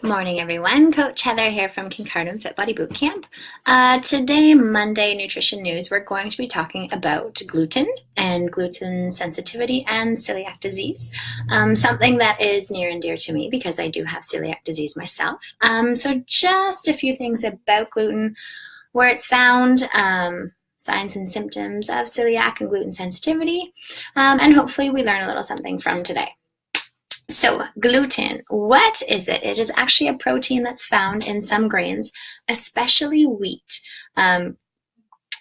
Morning, everyone. Coach Heather here from Kincardine Fit Body Bootcamp. Today, Monday Nutrition News, we're going to be talking about gluten and gluten sensitivity and celiac disease, something that is near and dear to me because I do have celiac disease myself. So just a few things about gluten, where it's found, signs and symptoms of celiac and gluten sensitivity, and hopefully we learn a little something from today. So gluten, what is it? It is actually a protein that's found in some grains, especially wheat.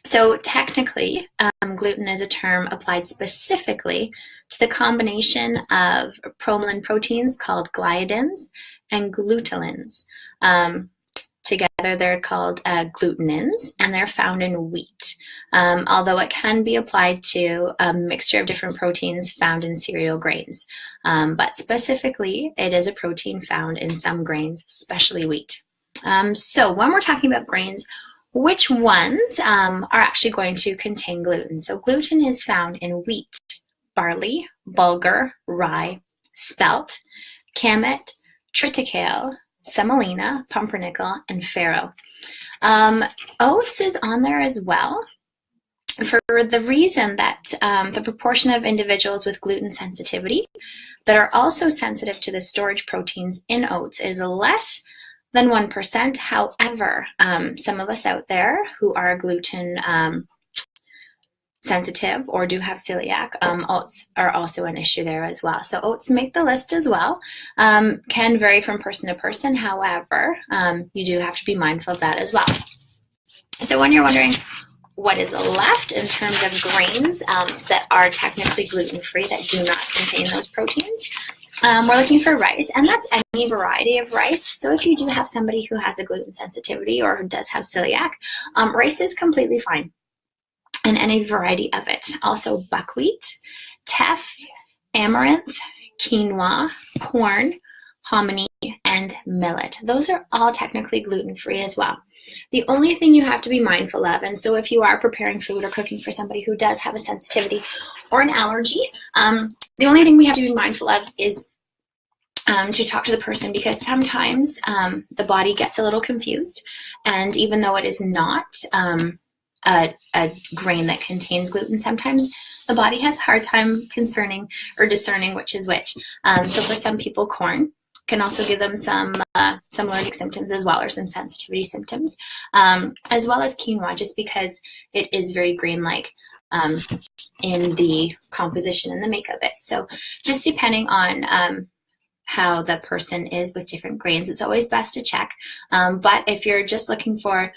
So technically, gluten is a term applied specifically to the combination of bromelain proteins called gliadins and glutenins. Together, they're called glutenins, and they're found in wheat, although it can be applied to a mixture of different proteins found in cereal grains. But specifically, it is a protein found in some grains, especially wheat. So when we're talking about grains, which ones are actually going to contain gluten? So gluten is found in wheat, barley, bulgur, rye, spelt, kamut, triticale, semolina, pumpernickel, and farro. Oats is on there as well for the reason that the proportion of individuals with gluten sensitivity that are also sensitive to the storage proteins in oats is less than 1%. However, some of us out there who are gluten sensitive or do have celiac, oats are also an issue there as well. So oats make the list as well. Can vary from person to person. However, you do have to be mindful of that as well. So when you're wondering what is left in terms of grains that are technically gluten-free that do not contain those proteins, we're looking for rice, and that's any variety of rice. So if you do have somebody who has a gluten sensitivity or who does have celiac, rice is completely fine. And any variety of it. Also buckwheat, teff, amaranth, quinoa, corn, hominy, and millet. Those are all technically gluten-free as well. The only thing you have to be mindful of, and so if you are preparing food or cooking for somebody who does have a sensitivity or an allergy, the only thing we have to be mindful of is to talk to the person, because sometimes the body gets a little confused, and even though it is not a grain that contains gluten, sometimes the body has a hard time discerning which is which. So for some people, corn can also give them some allergic symptoms as well, or some sensitivity symptoms, as well as quinoa, just because it is very grain-like in the composition and the make of it. So just depending on how the person is with different grains, it's always best to check. But if you're just looking for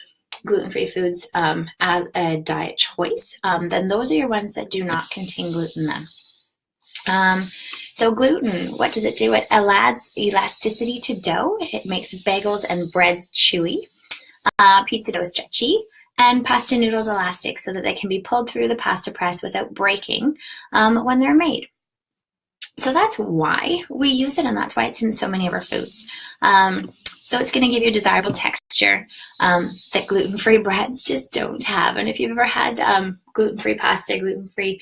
gluten-free foods as a diet choice, then those are your ones that do not contain gluten then. So gluten, what does it do? It adds elasticity to dough. It makes bagels and breads chewy, pizza dough stretchy, and pasta noodles elastic so that they can be pulled through the pasta press without breaking when they're made. So that's why we use it, and that's why it's in so many of our foods. So it's going to give you a desirable texture that gluten-free breads just don't have. And if you've ever had gluten-free pasta, gluten-free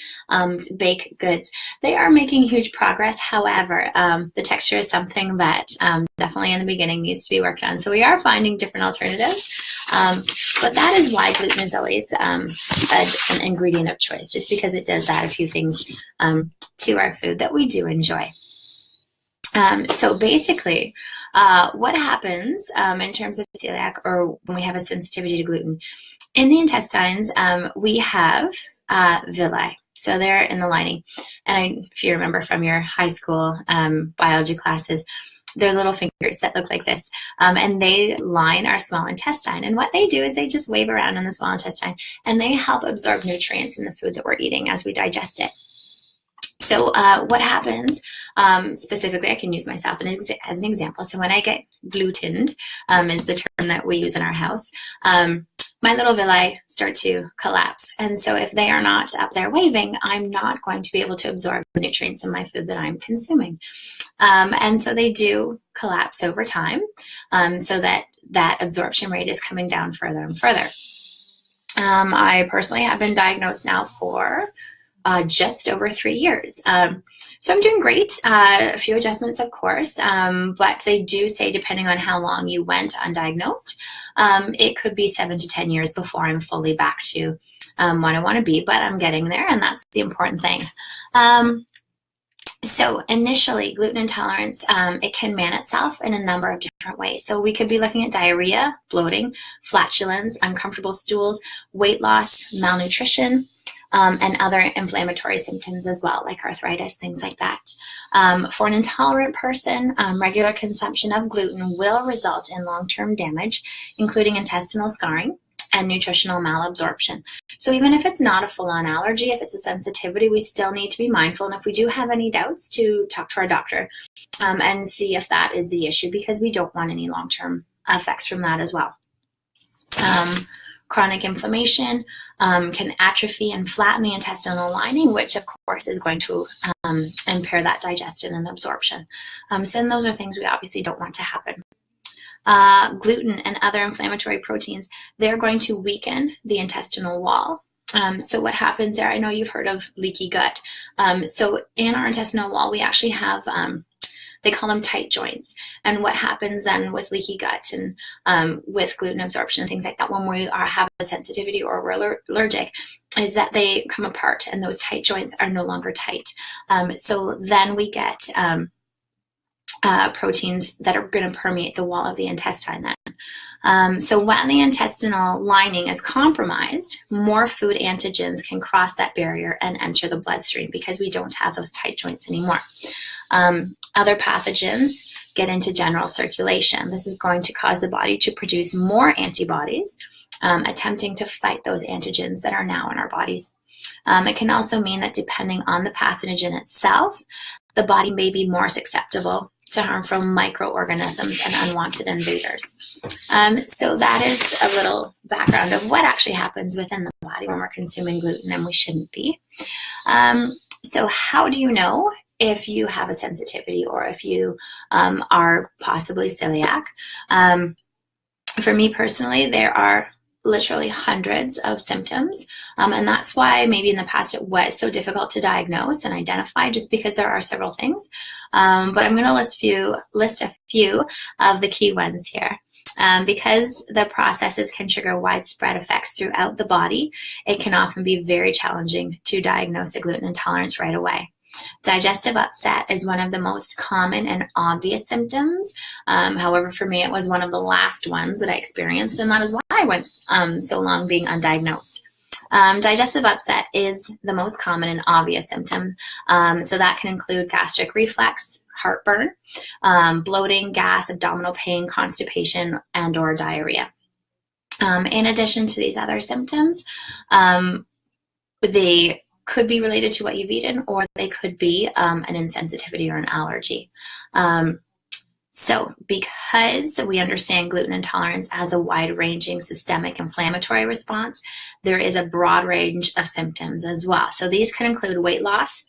baked goods, they are making huge progress. However, the texture is something that definitely in the beginning needs to be worked on. So we are finding different alternatives. But that is why gluten is always an ingredient of choice, just because it does add a few things to our food that we do enjoy. So basically, what happens in terms of celiac, or when we have a sensitivity to gluten, in the intestines, we have villi. So they're in the lining. And if you remember from your high school biology classes, they're little fingers that look like this. And they line our small intestine. And what they do is they just wave around in the small intestine, and they help absorb nutrients in the food that we're eating as we digest it. So what happens, specifically, I can use myself as an example. So when I get glutened, is the term that we use in our house, my little villi start to collapse. And so if they are not up there waving, I'm not going to be able to absorb the nutrients in my food that I'm consuming. And so they do collapse over time, so that absorption rate is coming down further and further. I personally have been diagnosed now for just over 3 years. So I'm doing great. A few adjustments, of course, but they do say depending on how long you went undiagnosed, it could be 7 to 10 years before I'm fully back to what I want to be, but I'm getting there, and that's the important thing. So initially, gluten intolerance, it can manifest itself in a number of different ways. So we could be looking at diarrhea, bloating, flatulence, uncomfortable stools, weight loss, malnutrition, and other inflammatory symptoms as well, like arthritis, things like that. For an intolerant person, regular consumption of gluten will result in long-term damage, including intestinal scarring and nutritional malabsorption. So even if it's not a full-on allergy, if it's a sensitivity, we still need to be mindful. And if we do have any doubts, to talk to our doctor and see if that is the issue, because we don't want any long-term effects from that as well. Chronic inflammation can atrophy and flatten the intestinal lining, which of course is going to impair that digestion and absorption. So those are things we obviously don't want to happen. Gluten and other inflammatory proteins, they're going to weaken the intestinal wall. So what happens there, I know you've heard of leaky gut. So in our intestinal wall, we actually have, they call them tight joints. And what happens then with leaky gut and with gluten absorption and things like that, when we have a sensitivity or we're allergic, is that they come apart and those tight joints are no longer tight. So then we get proteins that are going to permeate the wall of the intestine then. So when the intestinal lining is compromised, more food antigens can cross that barrier and enter the bloodstream because we don't have those tight joints anymore. Other pathogens get into general circulation. This is going to cause the body to produce more antibodies, attempting to fight those antigens that are now in our bodies. It can also mean that depending on the pathogen itself, the body may be more susceptible to harmful microorganisms and unwanted invaders. So that is a little background of what actually happens within the body when we're consuming gluten, and we shouldn't be. So how do you know if you have a sensitivity or if you are possibly celiac? For me personally, there are literally hundreds of symptoms. And that's why maybe in the past it was so difficult to diagnose and identify, just because there are several things. But I'm going to list a few of the key ones here. Because the processes can trigger widespread effects throughout the body, it can often be very challenging to diagnose a gluten intolerance right away. Digestive upset is one of the most common and obvious symptoms. However, for me, it was one of the last ones that I experienced, and that is why I went so long being undiagnosed. Digestive upset is the most common and obvious symptom. So that can include gastric reflux, heartburn, bloating, gas, abdominal pain, constipation, and or diarrhea. In addition to these other symptoms, they could be related to what you've eaten, or they could be an insensitivity or an allergy. So because we understand gluten intolerance as a wide-ranging systemic inflammatory response, there is a broad range of symptoms as well. So these can include weight loss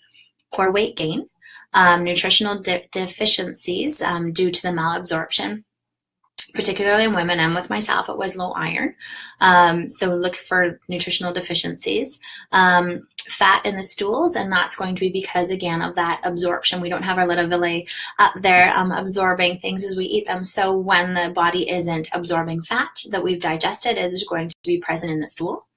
or weight gain, nutritional deficiencies due to the malabsorption, particularly in women, and with myself, it was low iron. So look for nutritional deficiencies, fat in the stools, and that's going to be because, again, of that absorption. We don't have our little villi up there absorbing things as we eat them. So when the body isn't absorbing fat that we've digested, it is going to be present in the stool.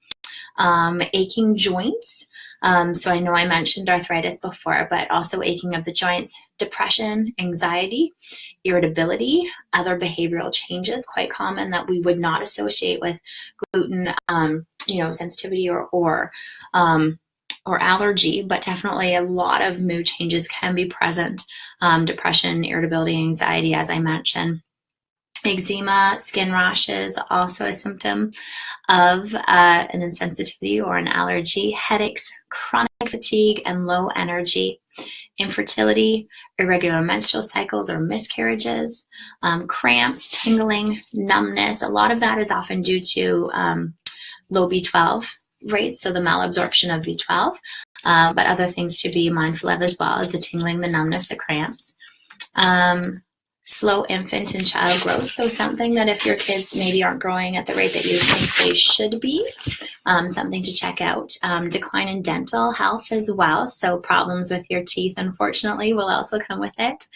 Aching joints. So I know I mentioned arthritis before, but also aching of the joints, depression, anxiety, irritability, other behavioral changes, quite common that we would not associate with gluten, sensitivity or allergy, but definitely a lot of mood changes can be present. Depression, irritability, anxiety, as I mentioned. Eczema, skin rashes, also a symptom of an insensitivity or an allergy. Headaches, chronic fatigue, and low energy. Infertility, irregular menstrual cycles or miscarriages, cramps, tingling, numbness. A lot of that is often due to low B12 rates, so the malabsorption of B12. But other things to be mindful of as well is the tingling, the numbness, the cramps. slow infant and child growth. So something that if your kids maybe aren't growing at the rate that you think they should be, something to check out. Decline in dental health as well. So problems with your teeth, unfortunately, will also come with it.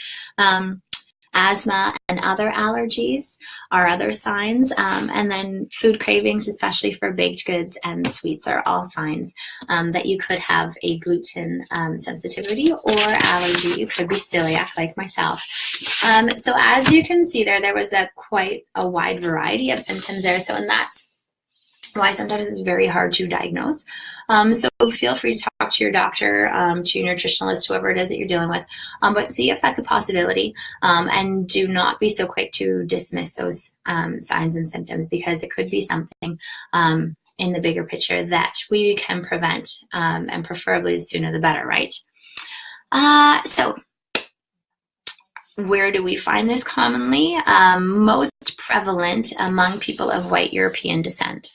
Asthma and other allergies are other signs. And then food cravings, especially for baked goods and sweets, are all signs that you could have a gluten sensitivity or allergy. You could be celiac like myself. So as you can see there was quite a wide variety of symptoms there. So, and that's why sometimes it's very hard to diagnose. So feel free to talk to your doctor, to your nutritionalist, whoever it is that you're dealing with, but see if that's a possibility, and do not be so quick to dismiss those signs and symptoms, because it could be something in the bigger picture that we can prevent, and preferably the sooner the better, right? So where do we find this commonly? Most prevalent among people of white European descent.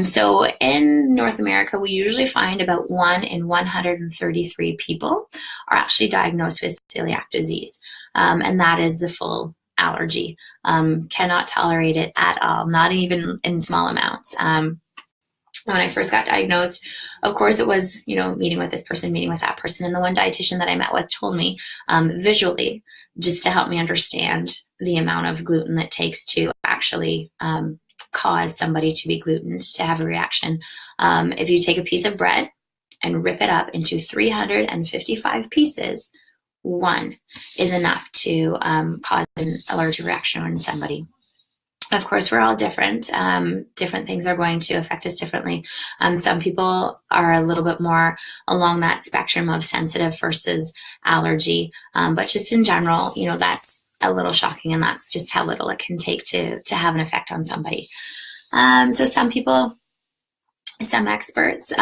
So in North America, we usually find about 1 in 133 people are actually diagnosed with celiac disease. And that is the full allergy. Cannot tolerate it at all, not even in small amounts. When I first got diagnosed, of course, it was, meeting with this person, meeting with that person. And the one dietitian that I met with told me visually, just to help me understand the amount of gluten that takes to actually cause somebody to be glutened, to have a reaction. If you take a piece of bread and rip it up into 355 pieces, one is enough to cause an allergic reaction on somebody. Of course, we're all different. Different things are going to affect us differently. Some people are a little bit more along that spectrum of sensitive versus allergy. But just in general, that's a little shocking, and that's just how little it can take to have an effect on somebody. So some people, some experts,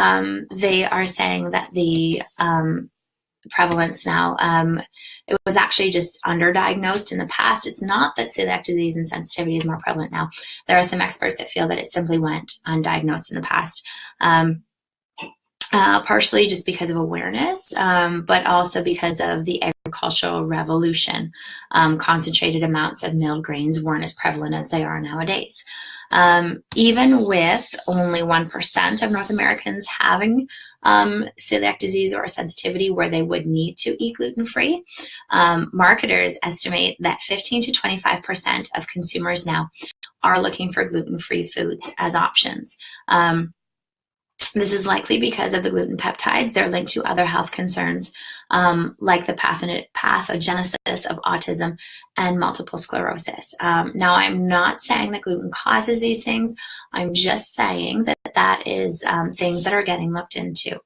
they are saying that the prevalence now, it was actually just underdiagnosed in the past. It's not that celiac disease and sensitivity is more prevalent now. There are some experts that feel that it simply went undiagnosed in the past, partially just because of awareness, but also because of the agricultural revolution. Concentrated amounts of milled grains weren't as prevalent as they are nowadays. Even with only 1% of North Americans having celiac disease or sensitivity where they would need to eat gluten-free, marketers estimate that 15 to 25% of consumers now are looking for gluten-free foods as options. This is likely because of the gluten peptides. They're linked to other health concerns, like the pathogenesis of autism and multiple sclerosis. Now, I'm not saying that gluten causes these things. I'm just saying that that is things that are getting looked into.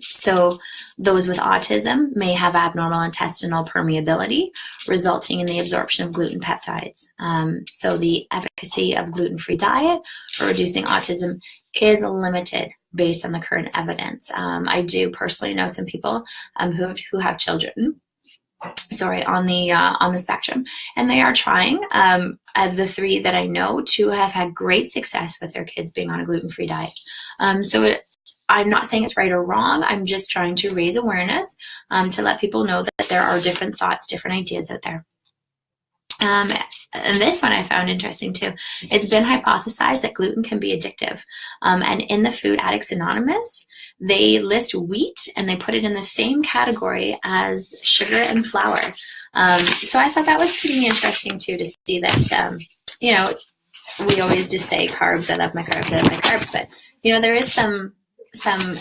So those with autism may have abnormal intestinal permeability, resulting in the absorption of gluten peptides. So the efficacy of gluten-free diet for reducing autism is limited based on the current evidence. I do personally know some people who have children, on the spectrum, and they are trying. Of the 3 that I know, 2 have had great success with their kids being on a gluten-free diet. I'm not saying it's right or wrong. I'm just trying to raise awareness to let people know that there are different thoughts, different ideas out there. And this one I found interesting too. It's been hypothesized that gluten can be addictive. And in the Food Addicts Anonymous, they list wheat and they put it in the same category as sugar and flour. So I thought that was pretty interesting too, to see that, we always just say carbs, I love my carbs, I love my carbs. But, there is some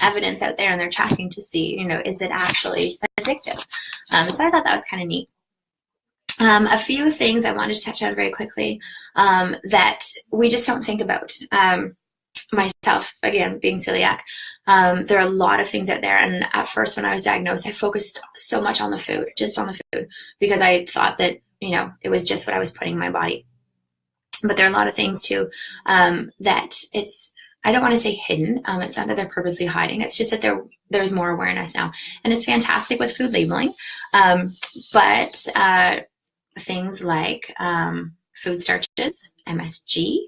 evidence out there, and they're tracking to see, is it actually addictive? So I thought that was kind of neat. A few things I wanted to touch on very quickly that we just don't think about. Myself, again, being celiac, there are a lot of things out there. And at first, when I was diagnosed, I focused so much on the food, just on the food, because I thought that, it was just what I was putting in my body. But there are a lot of things too that I don't want to say hidden. It's not that they're purposely hiding. It's just that there's more awareness now. And it's fantastic with food labeling. But things like food starches, MSG,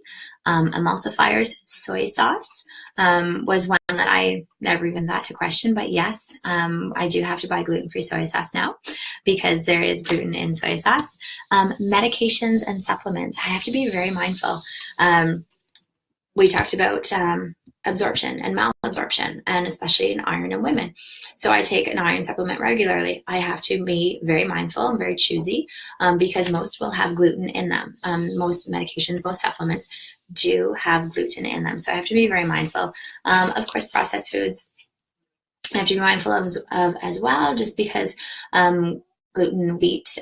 emulsifiers. Soy sauce was one that I never even thought to question, but yes, I do have to buy gluten-free soy sauce now because there is gluten in soy sauce. Medications and supplements. I have to be very mindful. We talked about absorption and malabsorption, and especially in iron in women. So I take an iron supplement regularly. I have to be very mindful and very choosy because most will have gluten in them. Most medications, most supplements do have gluten in them. So I have to be very mindful. Of course, processed foods I have to be mindful of as well, just because gluten, wheat,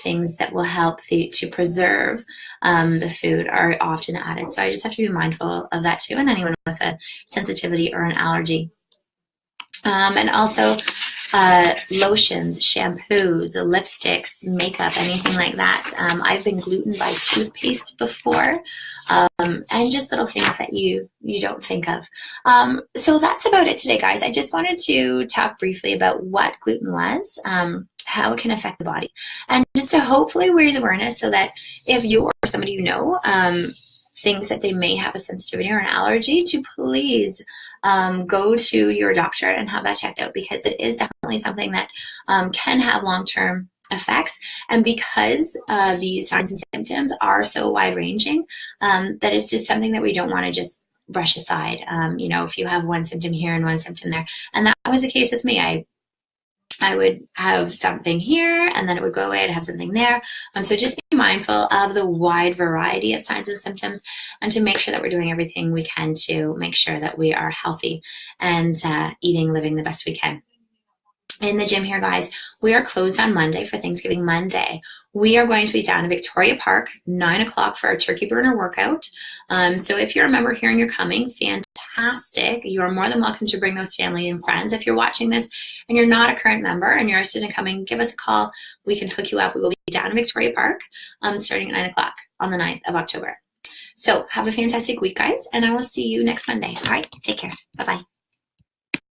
things that will help to preserve the food are often added. So I just have to be mindful of that too, and anyone with a sensitivity or an allergy. And also lotions, shampoos, lipsticks, makeup, anything like that. I've been gluten by toothpaste before, and just little things that you don't think of. So that's about it today, guys. I just wanted to talk briefly about what gluten was, how it can affect the body, and just to hopefully raise awareness so that if you or somebody you know thinks that they may have a sensitivity or an allergy, to please go to your doctor and have that checked out, because it is definitely something that can have long-term effects. And because these signs and symptoms are so wide-ranging, that it's just something that we don't want to just brush aside. If you have one symptom here and one symptom there, and that was the case with me. I would have something here and then it would go away. I'd have something there. So just be mindful of the wide variety of signs and symptoms, and to make sure that we're doing everything we can to make sure that we are healthy and living the best we can. In the gym here, guys, we are closed on Monday for Thanksgiving Monday. We are going to be down in Victoria Park, 9 o'clock for our turkey burner workout. So if you're a member here and you're coming, fantastic. You are more than welcome to bring those family and friends. If you're watching this and you're not a current member and you're interested in coming, give us a call. We can hook you up. We will be down in Victoria Park starting at 9 o'clock on the 9th of October. So have a fantastic week, guys, and I will see you next Monday. All right, take care. Bye-bye.